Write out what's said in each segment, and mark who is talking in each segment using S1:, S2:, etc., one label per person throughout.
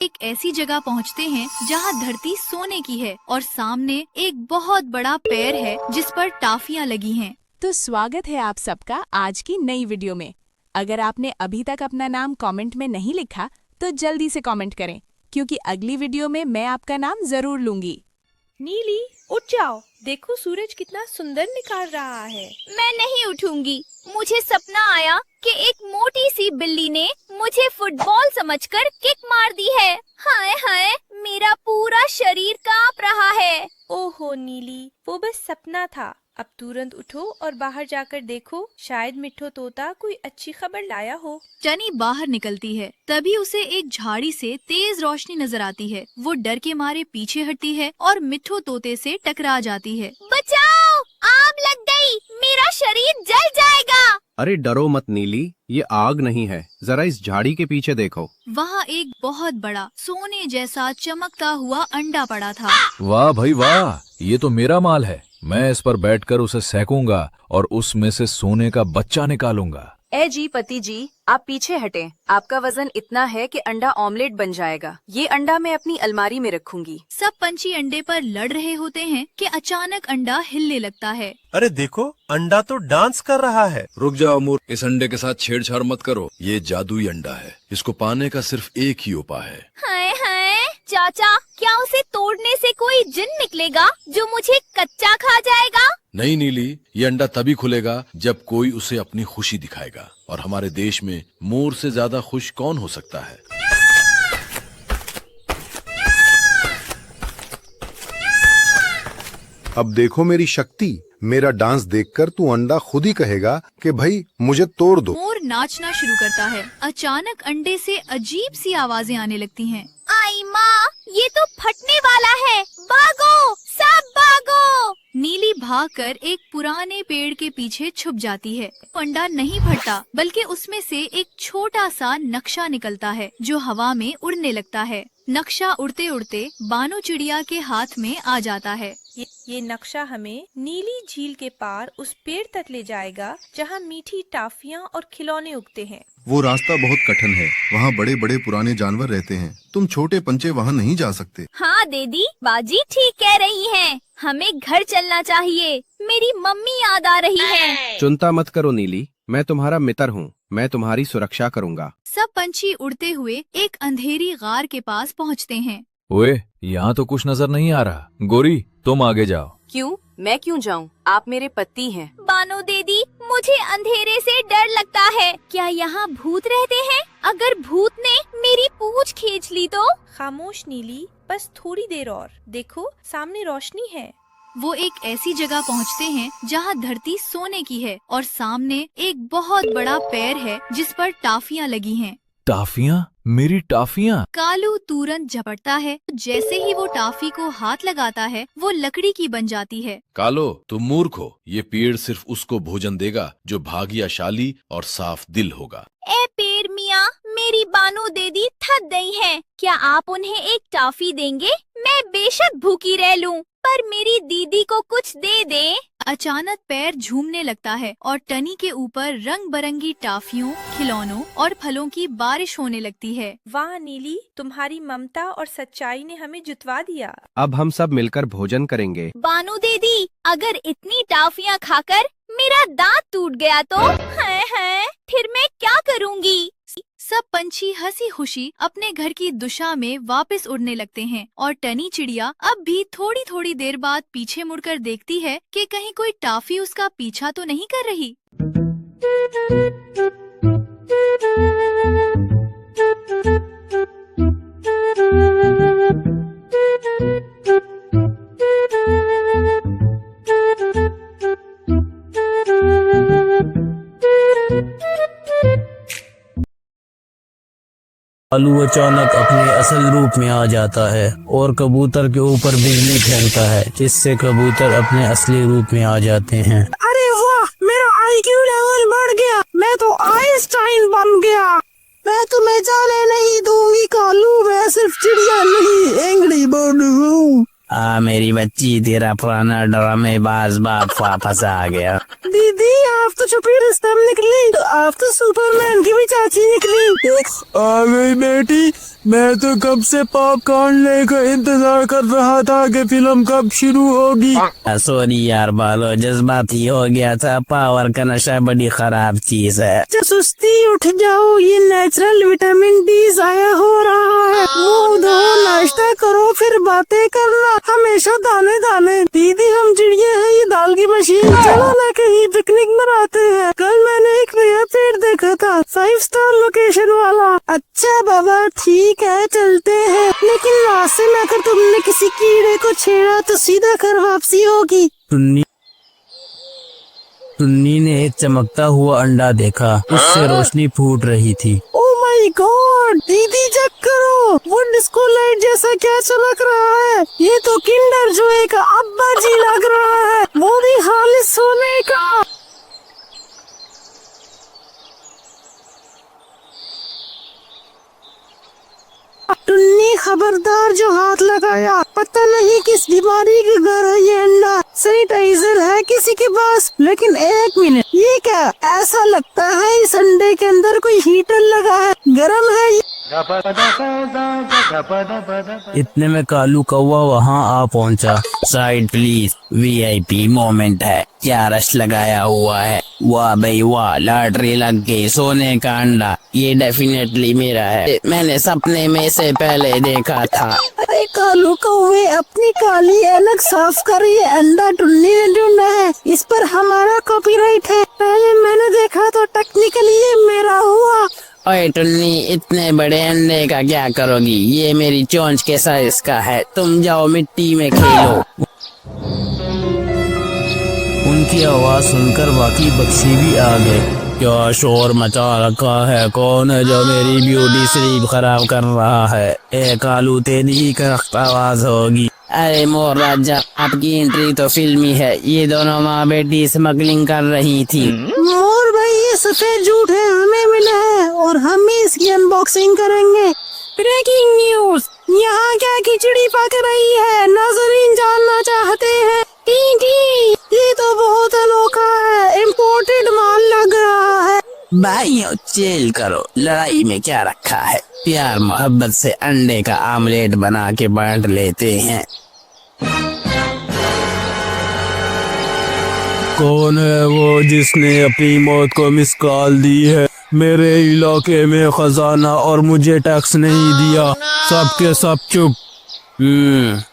S1: एक ऐसी जगह पहुंचते हैं जहां धरती सोने की है और सामने एक बहुत बड़ा पेड़ है जिस पर टाफियां लगी हैं।
S2: तो स्वागत है आप सबका आज की नई वीडियो में। अगर आपने अभी तक अपना नाम कमेंट में नहीं लिखा तो जल्दी से कमेंट करें, क्योंकि अगली वीडियो में मैं आपका नाम जरूर लूंगी।
S3: नीली, उठ जाओ, देखो सूरज कितना सुंदर निकल रहा है।
S4: मैं नहीं उठूंगी। मुझे सपना आया कि एक मोटी सी बिल्ली ने मुझे फुटबॉल समझकर किक मार दी है। हाय हाय, मेरा पूरा शरीर कांप रहा है।
S3: ओहो नीली, वो बस सपना था। अब तुरंत उठो और बाहर जाकर देखो, शायद मिठू तोता कोई अच्छी खबर लाया हो।
S1: टनी बाहर निकलती है, तभी उसे एक झाड़ी से तेज रोशनी नजर आती है। वो डर के मारे पीछे हटती है और मिठू तोते से टकरा जाती है।
S4: बचाओ, आग लग गई, मेरा शरीर जल जाएगा।
S5: अरे डरो मत नीली, ये आग नहीं है, जरा इस झाड़ी के पीछे देखो।
S1: वहाँ एक बहुत बड़ा सोने जैसा चमकता हुआ अंडा पड़ा था।
S6: वाह भाई वाह, ये तो मेरा माल है। मैं इस पर बैठकर उसे सेकूंगा और उसमें से सोने का बच्चा निकालूंगा।
S7: ए जी पति जी, आप पीछे हटें। आपका वजन इतना है कि अंडा ऑमलेट बन जाएगा। ये अंडा मैं अपनी अलमारी में रखूंगी।
S1: सब पंछी अंडे पर लड़ रहे होते हैं कि अचानक अंडा हिलने लगता है।
S8: अरे देखो, अंडा तो डांस कर रहा है।
S9: रुक जाओ मूर्ख, इस अंडे के साथ छेड़छाड़ मत करो। ये जादुई अंडा है, इसको पाने का सिर्फ एक ही उपाय है।
S4: हाय हाय, चाचा, क्या उसे तोड़ने से कोई जिन निकलेगा जो मुझे कच्चा खा जाएगा?
S9: नहीं नीली, ये अंडा तभी खुलेगा जब कोई उसे अपनी खुशी दिखाएगा। और हमारे देश में मोर से ज्यादा खुश कौन हो सकता है?
S10: अब देखो मेरी शक्ति। मेरा डांस देखकर तू अंडा खुद ही कहेगा कि भाई मुझे तोड़ दो।
S1: मोर नाचना शुरू करता है। अचानक अंडे से अजीब सी आवाजें आने लगती हैं।
S4: आई माँ, ये तो फटने वाला है। भागो, सब भागो।
S1: नीली भागकर एक पुराने पेड़ के पीछे छुप जाती है। अंडा नहीं फटता, बल्कि उसमें से एक छोटा सा नक्शा निकलता है जो हवा में उड़ने लगता है। नक्शा उड़ते उड़ते बानो चिड़िया के हाथ में आ जाता है।
S3: ये नक्शा हमें नीली झील के पार उस पेड़ तक ले जाएगा जहाँ मीठी टाफियाँ और खिलौने उगते हैं।
S11: वो रास्ता बहुत कठिन है, वहाँ बड़े बड़े पुराने जानवर रहते हैं। तुम छोटे पंचे वहाँ नहीं जा सकते।
S4: हाँ दीदी, बाजी ठीक कह रही हैं। हमें घर चलना चाहिए। मेरी मम्मी याद आ रही है।
S5: चिंता मत करो नीली, मैं तुम्हारा मित्र हूँ। मैं तुम्हारी सुरक्षा करूँगा।
S1: सब पंछी उड़ते हुए एक अंधेरी गार के पास पहुँचते हैं।
S6: ओए, यहाँ तो कुछ नजर नहीं आ रहा। गोरी, तुम आगे जाओ।
S7: क्यों? मैं क्यों जाऊँ? आप मेरे पति हैं।
S4: बानो दीदी, मुझे अंधेरे से डर लगता है। क्या यहाँ भूत रहते हैं? अगर भूत ने मेरी पूंछ खींच ली तो?
S3: खामोश नीली, बस थोड़ी देर और। देखो, सामने रोशनी है।
S1: वो एक ऐसी जगह पहुंचते हैं जहां धरती सोने की है और सामने एक बहुत बड़ा पेड़ है जिस पर टाफियां लगी हैं।
S6: टाफियाँ? मेरी टाफियाँ?
S1: कालू तुरंत झपटता है। जैसे ही वो टाफी को हाथ लगाता है, वो लकड़ी की बन जाती है।
S9: कालो, तुम मूर्ख हो। ये पेड़ सिर्फ उसको भोजन देगा जो भाग्यशाली और साफ दिल होगा।
S4: ए पेड़ मियाँ, मेरी बानो दीदी थक गई हैं। क्या आप उन्हें एक टॉफी देंगे? मैं बेशक भूखी रह लूं, पर मेरी दीदी को कुछ दे दे।
S1: अचानक पैर झूमने लगता है और टनी के ऊपर रंग बिरंगी टाफियों, खिलौनों और फलों की बारिश होने लगती है।
S3: वाह नीली, तुम्हारी ममता और सच्चाई ने हमें जुटवा दिया।
S5: अब हम सब मिलकर भोजन करेंगे।
S4: बानो दीदी, अगर इतनी टाफियाँ खाकर मेरा दांत टूट गया तो? है, फिर मैं क्या करूँगी?
S1: सब पंछी हंसी खुशी अपने घर की दिशा में वापस उड़ने लगते हैं और टनी चिड़िया अब भी थोड़ी थोड़ी देर बाद पीछे मुड़कर देखती है कि कहीं कोई टाफी उसका पीछा तो नहीं कर रही।
S12: कालू अचानक अपने असल रूप में आ जाता है और कबूतर के ऊपर बिजली फेंकता है, जिससे कबूतर अपने असली रूप में आ जाते हैं।
S13: अरे वाह, मेरा IQ लेवल बढ़ गया। मैं तो आइंस्टाइन बन गया। मैं तुम्हें जाने नहीं दूंगी कालू। मैं सिर्फ चिड़िया नहीं, एंग्री बर्ड हूँ।
S12: मेरी बच्ची, तेरा पुराना ड्रामेबाज बाप वापस आ गया।
S13: दीदी आप तो छुपी रुस्तम निकली, तो आप तो सुपरमैन की भी चाची निकली।
S12: आ गई बेटी, मैं तो कब से पॉपकॉर्न लेकर इंतजार कर रहा था कि फिल्म कब शुरू होगी। सॉरी यार बालो, जज्बाती हो गया था। पावर का नशा बड़ी खराब चीज है।
S13: सुस्ती उठ जाओ, ये नेचुरल विटामिन डी जाया हो रहा है। मुंह धो, नाश्ता करो, फिर बातें करना, हमेशा दाने दाने। दीदी हम चिड़िया है, ये दाल की मशीन। चलो ना कहीं पिकनिक मनाते हैं। कल मैंने एक नया पेड़ देखा था, 5 स्टार लोकेशन वाला। अच्छा बाबा ठीक है चलते हैं, लेकिन रास्ते में अगर तुमने किसी कीड़े को छेड़ा तो सीधा घर वापसी होगी।
S12: टुन्नी ने एक चमकता हुआ अंडा देखा, उससे रोशनी फूट रही थी।
S13: ओह माय गॉड, दीदी चेक करो, वो डिस्को लाइट जैसा क्या चमक रहा है। ये तो किंडर जॉय का अब्बा जी लग रहा है, वो भी खालिस सोने का। टुन्नी खबरदार, जो हाथ लगाया पता नहीं किस बीमारी के घर है ये अंडा। सैनिटाइजर है किसी के पास? लेकिन एक मिनट, ये क्या, ऐसा लगता है इस अंडे के अंदर कोई हीटर लगा है, गर्म है ये।
S12: इतने में कालू कौवा वहाँ आ पहुँचा। साइड प्लीज, वीआईपी मोमेंट है। क्या रश लगाया हुआ है, वाह भाई वाह, लॉटरी लग गई। सोने का अंडा, ये डेफिनेटली मेरा है, मैंने सपने में से पहले देखा था।
S13: अरे कालू कौवे, अपनी काली ऐनक साफ कर, ये अंडा टुन्नी ने ढूंढा है, इस पर हमारा कॉपीराइट है। पहले मैंने देखा तो टेक्निकली ये मेरा हुआ।
S12: ओए टुन्नी, इतने बड़े अंडे का क्या करोगी? ये मेरी चोंच के साइज का है, तुम जाओ मिट्टी में खेलो। उनकी आवाज सुनकर बाकी पक्षी भी आ गए। क्या शोर मचा रखा है, कौन है जो मेरी ब्यूटी स्लीप खराब कर रहा है? ए कालू, तेरी ही करख्त आवाज होगी। अरे मोर राजा, आपकी एंट्री तो फिल्मी है। ये दोनों माँ बेटी स्मगलिंग कर रही थी।
S13: मोर भाई, ये सफेद झूठ है, हमें मिला है और हम ही इसकी अनबॉक्सिंग करेंगे। ब्रेकिंग न्यूज, यहाँ क्या खिचड़ी पक रही है, नाज़रीन जानना चाहते हैं। टी, ये तो बहुत अनोखा है, इम्पोर्टेड माल लग रहा है।
S12: भाइयों चिल करो, लड़ाई में क्या रखा है, प्यार मोहब्बत से अंडे का आमलेट बना के बांट लेते हैं। कौन है वो जिसने अपनी मौत को मिस कॉल दी है? मेरे इलाके में खजाना और मुझे टैक्स नहीं दिया, सबके सब चुप।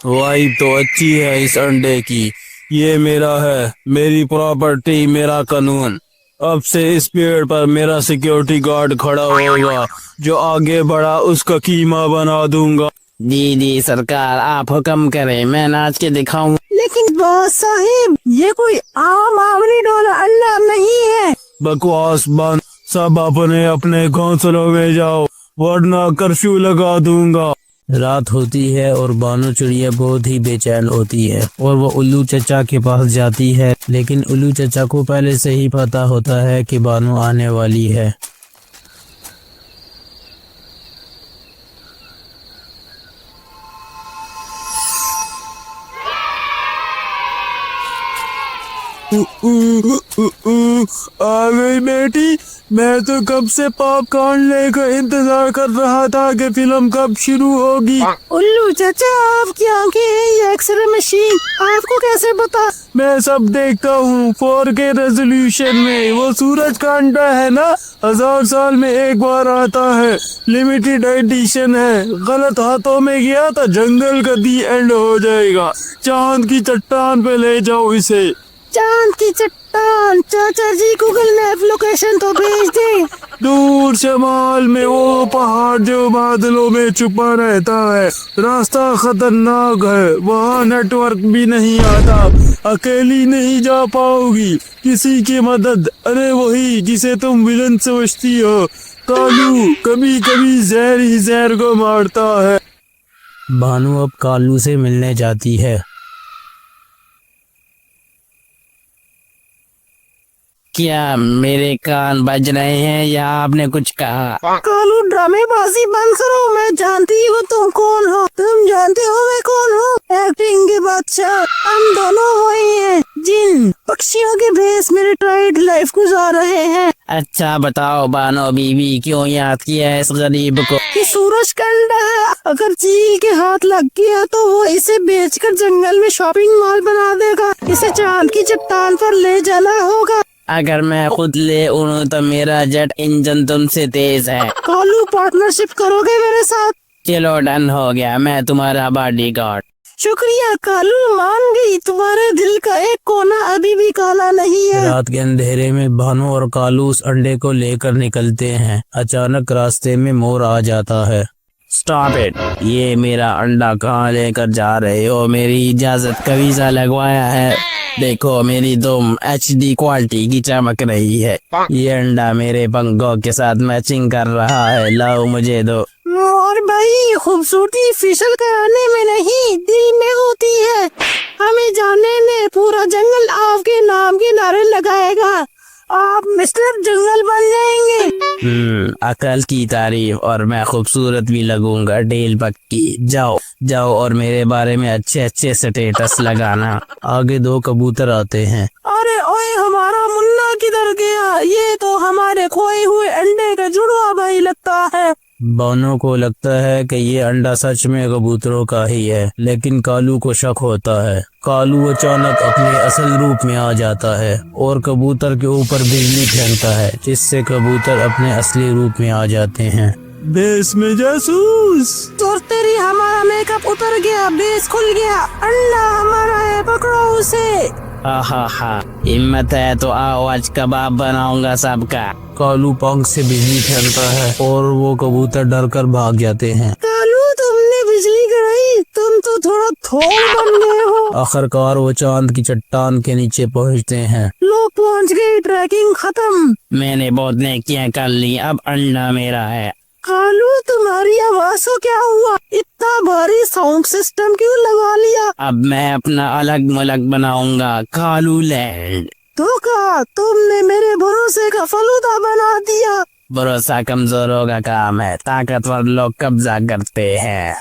S12: वाइब तो अच्छी है इस अंडे की, ये मेरा है, मेरी प्रॉपर्टी, मेरा कानून। अब से इस पेड़ पर मेरा सिक्योरिटी गार्ड खड़ा होगा, जो आगे बढ़ा उसका कीमा बना दूंगा। दीदी सरकार, आप हुक्म करें, मैं नाच के दिखाऊं।
S13: लेकिन बॉस साहिब, ये कोई आम आमली डोला अंडा नहीं है।
S12: बकवास बंद, सब अपने अपने घोंसलों में जाओ, वरना कर्फ्यू लगा दूंगा। रात होती है और बानो चिड़िया बहुत ही बेचैन होती है और वो उल्लू चचा के पास जाती है, लेकिन उल्लू चचा को पहले से ही पता होता है कि बानो आने वाली है। आ गई बेटी, मैं तो कब से पॉपकॉर्न लेकर इंतजार कर रहा था कि फिल्म कब शुरू होगी।
S13: उल्लू चाचा, आपकी आंखें हैं ये एक्सरे मशीन, आपको कैसे पता?
S12: मैं सब देखता हूँ 4K रेजोल्यूशन में। वो सूरज का अंडा है ना, 1000 साल में एक बार आता है, लिमिटेड एडिशन है। गलत हाथों में गया तो जंगल का दी एंड हो जाएगा। चांद की चट्टान पे ले जाओ इसे।
S13: चांद की चट्टान? चाचा जी गूगल मैप लोकेशन तो भेज दे।
S12: दूर शमाल में वो पहाड़ जो बादलों में छुपा रहता है, रास्ता खतरनाक है, वहाँ नेटवर्क भी नहीं आता, अकेली नहीं जा पाओगी, किसी की मदद। अरे वही जिसे तुम विलन समझती हो, कालू कभी कभी जहर ही जहर को मारता है। भानु अब कालू से मिलने जाती है। क्या मेरे कान बज रहे हैं या आपने कुछ कहा?
S13: कालू ड्रामेबाजी बंद करो, मैं जानती हूँ तुम कौन हो, तुम जानते हो मैं कौन हूँ। एक्टिंग
S12: अच्छा बताओ बानो बीवी, क्यों याद किया है इस गरीब को?
S13: कि सूरज का अंडा है, अगर चील के हाथ लग गया तो वो इसे बेचकर जंगल में शॉपिंग मॉल बना देगा। इसे चांद की चट्टान पर ले जाना होगा।
S12: अगर मैं खुद ले उड़ूं तो मेरा जेट इंजन तुमसे तेज है।
S13: कालू, पार्टनरशिप करोगे मेरे साथ?
S12: चलो डन हो गया, मैं तुम्हारा बॉडीगार्ड।
S13: शुक्रिया कालू, मान गई। तुम्हारे दिल का एक कोना अभी भी काला नहीं है।
S12: रात के अंधेरे में भानु और कालू उस अंडे को लेकर निकलते हैं। अचानक रास्ते में मोर आ जाता है। स्टॉप इट, ये मेरा अंडा कहाँ लेकर जा रहे हो? मेरी इजाजत का वीजा लगवाया है। देखो मेरी दुम HD क्वालिटी की चमक रही है। ये अंडा मेरे पंखों के साथ मैचिंग कर रहा है, लाओ मुझे दो।
S13: और भाई, खूबसूरती फिसल कराने में नहीं, दिल में होती है। हमें जाने ने, पूरा जंगल आपके नाम के नारे लगाएगा। आप मिस्टर जंगल बन जाएंगे।
S12: अकल की तारीफ, और मैं खूबसूरत भी लगूंगा, डील पक्की। जाओ जाओ और मेरे बारे में अच्छे अच्छे स्टेटस लगाना। आगे 2 कबूतर आते हैं।
S13: अरे ओए, हमारा मुन्ना किधर गया? ये तो हमारे खोए हुए अंडे का जुड़वा भाई लगता है।
S12: बानो को लगता है कि ये अंडा सच में कबूतरों का ही है, लेकिन कालू को शक होता है। कालू अचानक अपने असल रूप में आ जाता है और कबूतर के ऊपर बिजली फेंकता है, जिससे कबूतर अपने असली रूप में आ जाते हैं। बेस में जासूस।
S13: तो तेरी, हमारा मेकअप उतर गया, बेस खुल गया, अंडा हमारा है, पकड़ो उसे।
S12: हा, हिम्मत है तो आओ, आज कबाब बनाऊंगा सबका। कालू पंख से बिजली फेंकता है और वो कबूतर डर कर भाग जाते हैं।
S13: कालू, तुमने बिजली गिराई, तुम तो थोड़ा थोड़ बन गए हो।
S12: आखिरकार वो चांद की चट्टान के नीचे पहुंचते हैं।
S13: लोग पहुंच गए, ट्रैकिंग खत्म।
S12: मैंने बहुत नेकियां कर ली, अब अंडा मेरा है।
S13: कालू, तुम्हारी आवाज को क्या हुआ? इतना भारी साउंड सिस्टम क्यों लगा लिया?
S12: अब मैं अपना अलग मलक बनाऊंगा, कालू लैंड।
S13: धोखा, तुमने मेरे भरोसे का फलूदा बना दिया।
S12: भरोसा कमजोरों का काम है, ताकतवर लोग कब्जा करते हैं।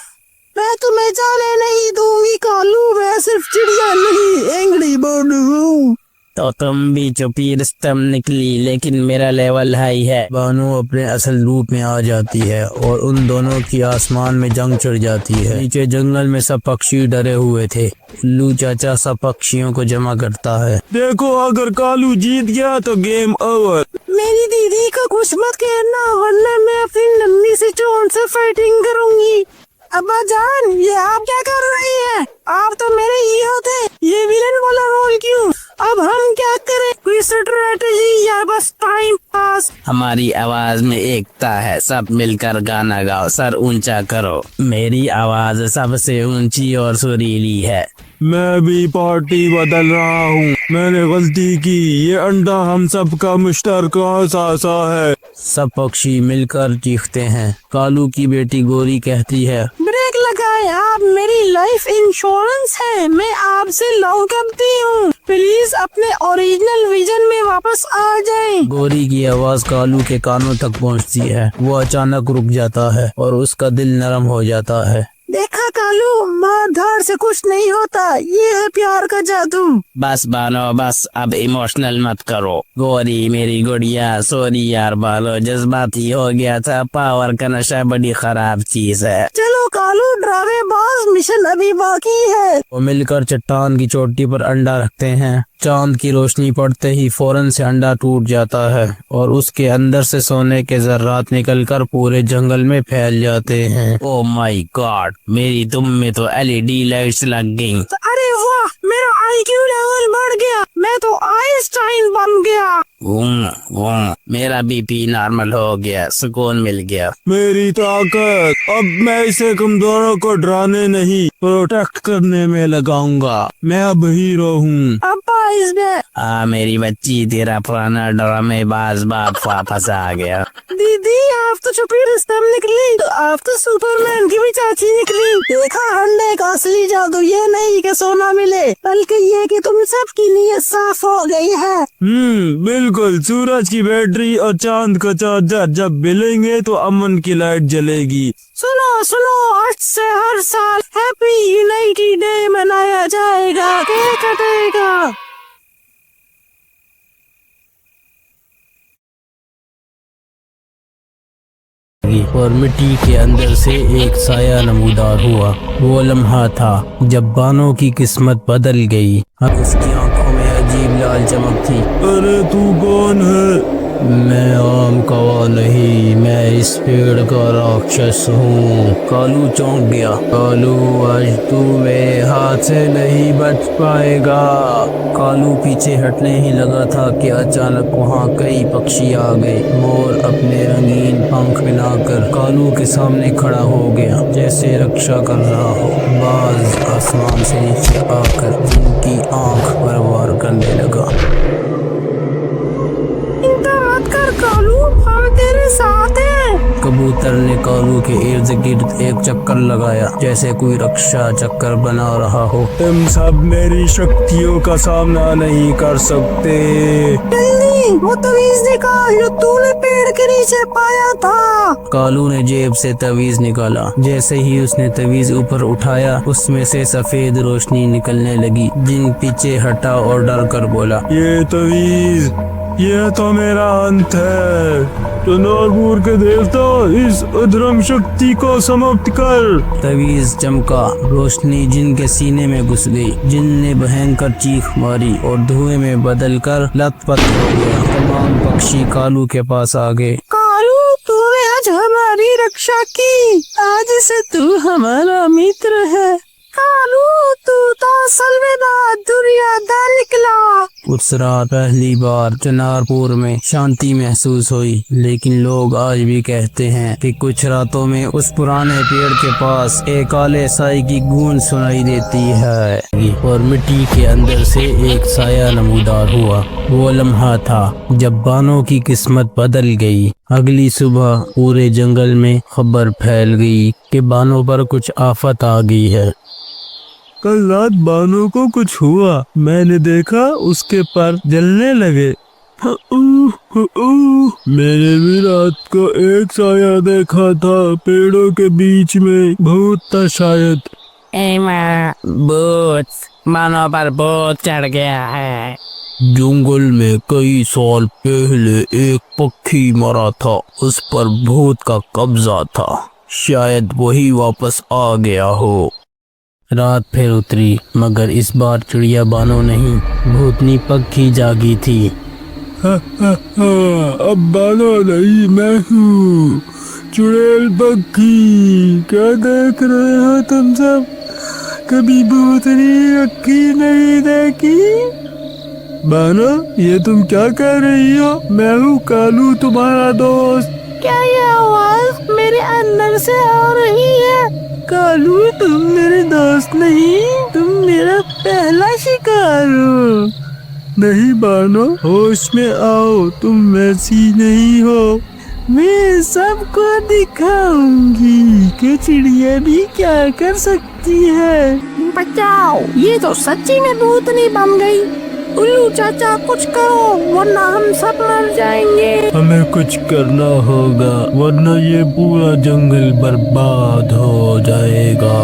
S13: मैं तुम्हें जाने नहीं दूंगी कालू, मैं सिर्फ चिड़िया नहीं, एंग्री बर्ड हूँ।
S12: तो तुम भी चुपी रुस्तम निकली, लेकिन मेरा लेवल हाई है। बानो अपने असल रूप में आ जाती है और उन दोनों की आसमान में जंग छिड़ जाती है। नीचे जंगल में सब पक्षी डरे हुए थे। उल्लू चाचा सब पक्षियों को जमा करता है। देखो, अगर कालू जीत गया तो गेम ओवर।
S13: मेरी दीदी का कुछ मत कहना, वरना मैं अपनी नन्ही सी चोंच से फाइटिंग करूंगी। अब्बा जान, ये आप क्या कर रही हैं? आप तो मेरे हीरो थे, ये विलन वाला रोल क्यों? अब हम क्या करें? कोई स्ट्रेटेजी या बस टाइम पास?
S12: हमारी आवाज में एकता है, सब मिलकर गाना गाओ, सर ऊंचा करो। मेरी आवाज सबसे ऊंची और सुरीली है।
S14: मैं भी पार्टी बदल रहा हूँ, मैंने गलती की। ये अंडा हम सब का मुश्तरका सासा है।
S12: सब पक्षी मिलकर चीखते हैं। कालू की बेटी गोरी कहती है,
S13: ब्रेक लगाए, आप मेरी लाइफ इंश्योरेंस है, मैं आपसे लव करती हूँ। प्लीज अपने ओरिजिनल विजन में वापस आ जाएं।
S12: गोरी की आवाज कालू के कानों तक पहुँचती है। वो अचानक रुक जाता है और उसका दिल नरम हो जाता है।
S13: देखा कालू, मार धार से कुछ नहीं होता, ये है प्यार का जादू।
S12: बस बानो, बस अब इमोशनल मत करो। गोरी मेरी गुड़िया, सॉरी यार बालो, जज्बाती हो गया था। पावर का नशा बड़ी खराब चीज है।
S13: चलो कालू, ड्रामेबाज, मिशन अभी बाकी है।
S12: वो मिलकर चट्टान की चोटी पर अंडा रखते हैं। चांद की रोशनी पड़ते ही फौरन से अंडा टूट जाता है और उसके अंदर से सोने के जर्रात निकलकर पूरे जंगल में फैल जाते हैं। ओह माय गॉड, मेरी दुम में तो LED लाइट्स लग गई।
S13: अरे वाह, मेरा IQ लेवल बढ़ गया, मैं तो आइंस्टाइन बन गया।
S12: मेरा BP नॉर्मल हो गया, सुकून मिल गया।
S14: मेरी ताकत, अब मैं इसे कमजोरों को डराने नहीं, प्रोटेक्ट करने में लगाऊंगा। मैं अब हीरो हूँ।
S12: मेरी बच्ची, तेरा पुराना ड्रामेबाज बाप वापस आ गया।
S13: दीदी, आप तो छुपी रुस्तम निकली, तो आप तो सुपरमैन की भी चाची निकली। देखा अंडे का असली जादू ये नहीं कि सोना मिले, बल्कि ये कि तुम सबकी नीयत साफ हो गई है।
S14: बिल्कुल, सूरज की बैटरी और चांद का चार्जर जब मिलेंगे तो अमन की लाइट जलेगी।
S13: सुनो सुनो, आज से हर साल हैप्पी यूनाइटी डे मनाया जाएगा, केक कटेगा।
S14: लगी और मिट्टी के अंदर से एक साया नमूदार हुआ। वो लम्हा था जब बानो की किस्मत बदल गई। अब उसकी आंखों में अजीब लाल चमक थी। अरे तू कौन है? मैं आम कौवा नहीं, मैं इस पेड़ का राक्षस हूँ। कालू चौंक गया। कालू, आज तू मेरे हाथ से नहीं बच पाएगा। कालू पीछे हटने ही लगा था कि अचानक वहाँ कई पक्षी आ गए। मोर अपने रंगीन पंख फैलाकर कालू के सामने खड़ा हो गया, जैसे रक्षा कर रहा हो। बाज आसमान से नीचे आकर जिनकी आंख पर वार करने लगा।
S13: कालू, हम तेरे साथ हैं।
S14: कबूतर ने कालू के इर्द गिर्द एक चक्कर लगाया, जैसे कोई रक्षा चक्कर बना रहा हो। तुम सब मेरी शक्तियों का सामना नहीं कर सकते।
S13: जल्दी वो तवीज निकाल जो तूने पेड़ के नीचे पाया था।
S14: कालू ने जेब से तवीज निकाला। जैसे ही उसने तवीज ऊपर उठाया, उसमें से सफेद रोशनी निकलने लगी। जिन पीछे हटा और डर कर बोला,
S12: ये तवीज, ये तो मेरा अंत है। तनोरपुर के देवता, इस अधर्म शक्ति को समाप्त कर।
S14: तवीज चमका, रोशनी जिन के सीने में घुस गई। जिन ने भयंकर चीख मारी और धुएं में बदलकर लथपथ हो गया। तमाम पक्षी कालू के पास आ गए।
S13: कालू, तूने आज हमारी रक्षा की, आज से तू हमारा मित्र है। कालू, तू तो असल में दुर्योधन निकला।
S14: उस रात पहली बार चनारपुर में शांति महसूस हुई, लेकिन लोग आज भी कहते हैं कि कुछ रातों में उस पुराने पेड़ के पास एक काले साई की गूंज सुनाई देती है और मिट्टी के अंदर से एक साया नमूदार हुआ। वो लम्हा था जब बानो की किस्मत बदल गई। अगली सुबह पूरे जंगल में खबर फैल गई कि बानो पर कुछ आफत आ गई है।
S12: कल रात बानो को कुछ हुआ, मैंने देखा उसके पर जलने लगे। मैंने भी रात को एक साया देखा था, पेड़ों के बीच में भूत था शायद।
S13: भूत, बानो पर भूत चढ़ गया है।
S14: जंगल में कई साल पहले एक पक्षी मरा था, उस पर भूत का कब्जा था। शायद वही वापस आ गया हो। रात फिर उतरी, मगर इस बार चिड़िया बानो नहीं, भूतनी पक्षी जागी थी।
S12: अब बानो नहीं, मैं हूँ चुड़ैल पक्षी। क्या देख रहे हो तुम सब? कभी भूतनी पक्षी नहीं देखी? बानो, ये तुम क्या कह रही हो? मैं हूँ कालू, तुम्हारा दोस्त।
S13: क्या ये आवाज मेरे अंदर से आ रही है?
S12: कालू, तुम मेरे दोस्त नहीं, तुम मेरा पहला शिकार हो। नहीं बानो, होश में आओ, तुम वैसी नहीं हो।
S13: मैं सबको दिखाऊंगी कि चिड़िया भी क्या कर सकती है। बचाओ, ये तो सच्ची में भूतनी बन गई। उल्लू चाचा, कुछ करो वरना हम सब मर जाएंगे।
S12: हमें कुछ करना होगा, वरना ये पूरा जंगल बर्बाद हो जाएगा।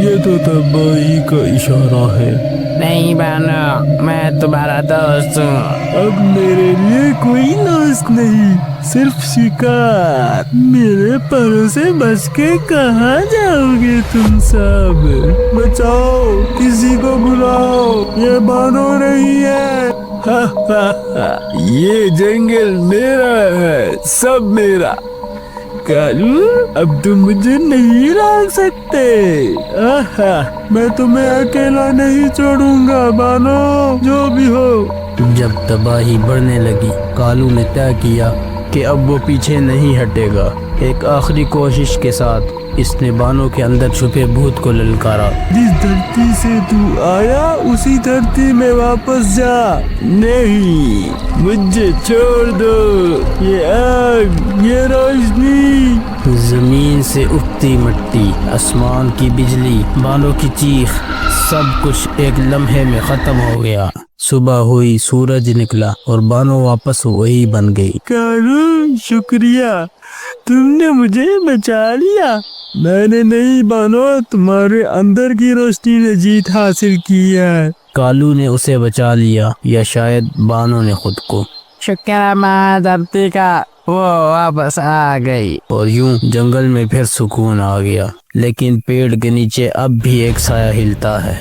S12: ये तो तबाही का इशारा है।
S13: नहीं बानो, मैं तुम्हारा दोस्त हूँ।
S12: अब मेरे लिए कोई दोस्त नहीं, सिर्फ शिकार। मेरे परों से बच के कहाँ जाओगे तुम सब? बचाओ, किसी को बुलाओ, ये बानो नहीं है। ये जंगल मेरा है, सब मेरा। कालू, अब तुम मुझे नहीं रोक सकते। मैं तुम्हें अकेला नहीं छोड़ूंगा बानो, जो भी हो।
S14: जब तबाही बढ़ने लगी, कालू ने तय किया कि अब वो पीछे नहीं हटेगा। एक आखिरी कोशिश के साथ इसने बानो के अंदर छुपे भूत को ललकारा।
S12: जिस धरती से तू आया, उसी धरती में वापस जा। नहीं, मुझे छोड़ दो। ये आग, ये रोशनी।
S14: जमीन से उठती मिट्टी, आसमान की बिजली, बानो की चीख, सब कुछ एक लम्हे में खत्म हो गया। सुबह हुई, सूरज निकला और बानो वापस वही बन गई।
S12: कालू, शुक्रिया, तुमने मुझे बचा लिया। मैंने नहीं बानो, तुम्हारे अंदर की रोशनी ने जीत हासिल की है।
S14: कालू ने उसे बचा लिया, या शायद बानो ने खुद को। शुक्र है माँ धरती का, वो वापस आ गई। और यूं जंगल में फिर सुकून आ गया, लेकिन पेड़ के नीचे अब भी एक साया हिलता है।